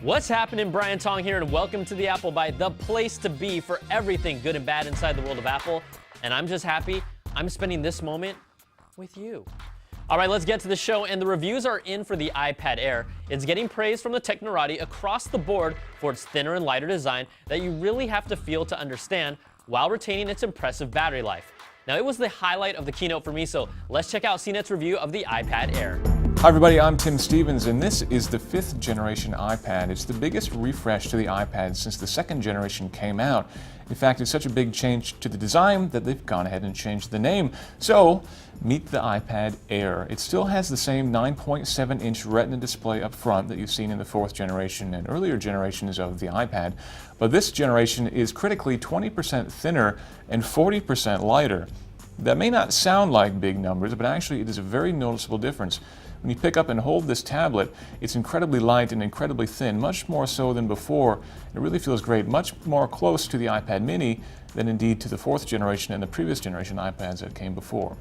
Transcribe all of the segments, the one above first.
What's happening? Brian Tong here, and welcome to the Apple Byte, the place to be for everything good and bad inside the world of Apple. And I'm just happy I'm spending this moment with you. All right, let's get to the show, and the reviews are in for the iPad Air. It's getting praise from the technorati across the board for its thinner and lighter design that you really have to feel to understand while retaining its impressive battery life. Now, it was the highlight of the keynote for me, so let's check out CNET's review of the iPad Air. Hi everybody, I'm Tim Stevens, and this is the 5th generation iPad. It's the biggest refresh to the iPad since the 2nd generation came out. In fact, it's such a big change to the design that they've gone ahead and changed the name. So, meet the iPad Air. It still has the same 9.7-inch Retina display up front that you've seen in the 4th generation and earlier generations of the iPad, but this generation is critically 20% thinner and 40% lighter. That may not sound like big numbers, but actually it is a very noticeable difference. When you pick up and hold this tablet, it's incredibly light and incredibly thin, much more so than before. It really feels great, much more close to the iPad mini than indeed to the 4th generation and the previous generation iPads that came before.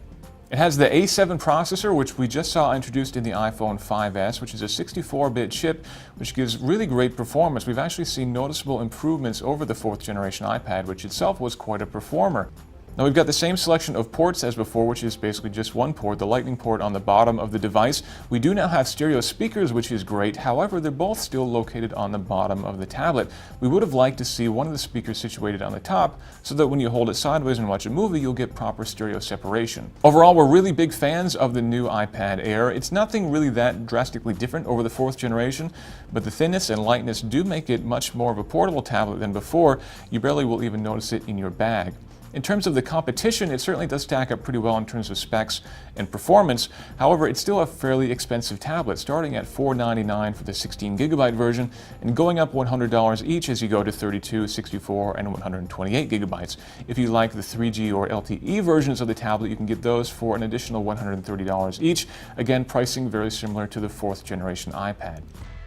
It has the A7 processor, which we just saw introduced in the iPhone 5S, which is a 64-bit chip, which gives really great performance. We've actually seen noticeable improvements over the 4th generation iPad, which itself was quite a performer. Now we've got the same selection of ports as before, which is basically just one port, the Lightning port on the bottom of the device. We do now have stereo speakers, which is great. However, they're both still located on the bottom of the tablet. We would have liked to see one of the speakers situated on the top so that when you hold it sideways and watch a movie, you'll get proper stereo separation. Overall, we're really big fans of the new iPad Air. It's nothing really that drastically different over the 4th generation, but the thinness and lightness do make it much more of a portable tablet than before. You barely will even notice it in your bag. In terms of the competition, it certainly does stack up pretty well in terms of specs and performance. However, it's still a fairly expensive tablet, starting at $499 for the 16GB version and going up $100 each as you go to 32, 64, and 128 gigabytes. If you like the 3G or LTE versions of the tablet, you can get those for an additional $130 each. Again, pricing very similar to the 4th generation iPad.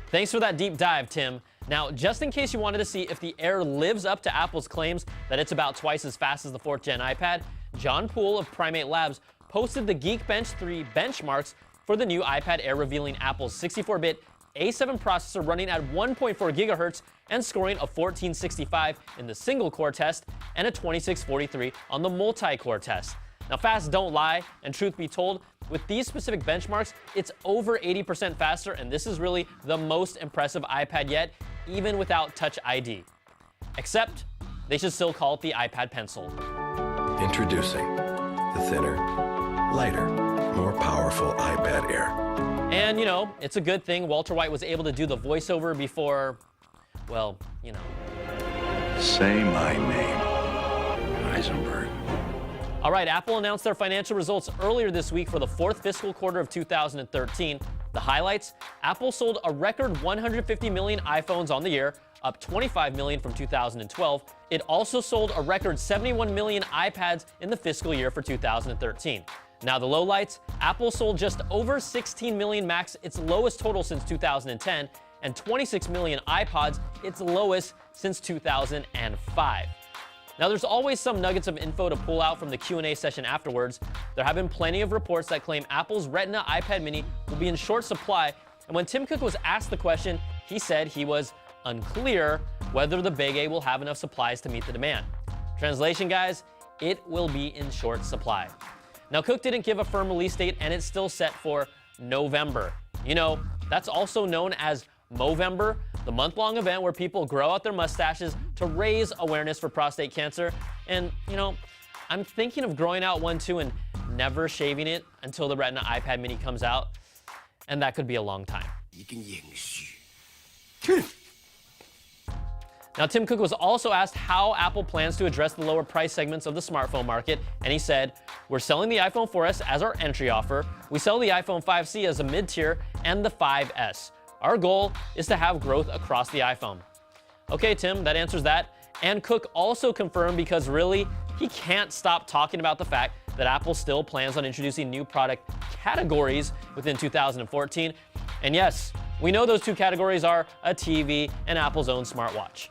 Thanks for that deep dive, Tim. Now, just in case you wanted to see if the Air lives up to Apple's claims that it's about twice as fast as the 4th gen iPad, John Poole of Primate Labs posted the Geekbench 3 benchmarks for the new iPad Air, revealing Apple's 64-bit A7 processor running at 1.4 gigahertz and scoring a 1465 in the single-core test and a 2643 on the multi-core test. Now, fast don't lie, and truth be told, with these specific benchmarks, it's over 80% faster, and this is really the most impressive iPad yet, even without Touch ID. Except, they should still call it the iPad Pencil. Introducing the thinner, lighter, more powerful iPad Air. And, you know, it's a good thing Walter White was able to do the voiceover before, well, you know. Say my name, Heisenberg. All right, Apple announced their financial results earlier this week for the 4th fiscal quarter of 2013. The highlights: Apple sold a record 150 million iPhones on the year, up 25 million from 2012. It also sold a record 71 million iPads in the fiscal year for 2013. Now the lowlights: Apple sold just over 16 million Macs, its lowest total since 2010, and 26 million iPods, its lowest since 2005. Now, there's always some nuggets of info to pull out from the Q&A session afterwards. There have been plenty of reports that claim Apple's Retina iPad mini will be in short supply, and when Tim Cook was asked the question, he said he was unclear whether the Big A will have enough supplies to meet the demand. Translation, guys, it will be in short supply. Now, Cook didn't give a firm release date, and it's still set for November. You know, that's also known as Movember, the month-long event where people grow out their mustaches to raise awareness for prostate cancer. And, you know, I'm thinking of growing out one too and never shaving it until the Retina iPad mini comes out. And that could be a long time. Now, Tim Cook was also asked how Apple plans to address the lower price segments of the smartphone market, and he said, "We're selling the iPhone 4S as our entry offer. We sell the iPhone 5C as a mid-tier and the 5S. Our goal is to have growth across the iPhone." Okay, Tim, that answers that. And Cook also confirmed, because really, he can't stop talking about the fact that Apple still plans on introducing new product categories within 2014. And yes, we know those two categories are a TV and Apple's own smartwatch.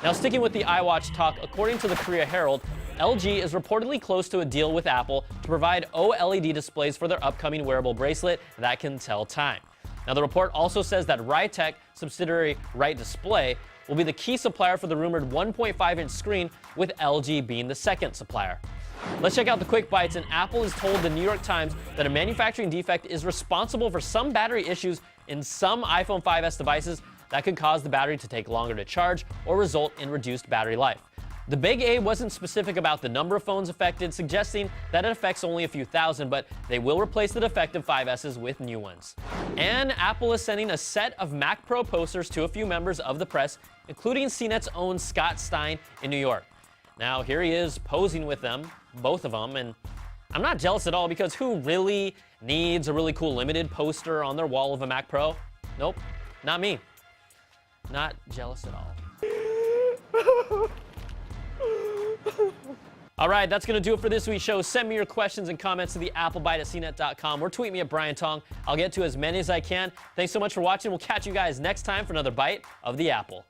Now, sticking with the iWatch talk, according to the Korea Herald, LG is reportedly close to a deal with Apple to provide OLED displays for their upcoming wearable bracelet that can tell time. Now, the report also says that Rytech subsidiary Right Display will be the key supplier for the rumored 1.5-inch screen, with LG being the second supplier. Let's check out the quick bites, and Apple has told the New York Times that a manufacturing defect is responsible for some battery issues in some iPhone 5s devices that could cause the battery to take longer to charge or result in reduced battery life. The Big A wasn't specific about the number of phones affected, suggesting that it affects only a few thousand, but they will replace the defective 5Ss with new ones. And Apple is sending a set of Mac Pro posters to a few members of the press, including CNET's own Scott Stein in New York. Now, here he is posing with them, both of them, and I'm not jealous at all, because who really needs a really cool limited poster on their wall of a Mac Pro? Nope, not me. Not jealous at all. All right, that's going to do it for this week's show. Send me your questions and comments to the applebyte@cnet.com or tweet me at Brian Tong. I'll get to as many as I can. Thanks so much for watching. We'll catch you guys next time for another Bite of the Apple.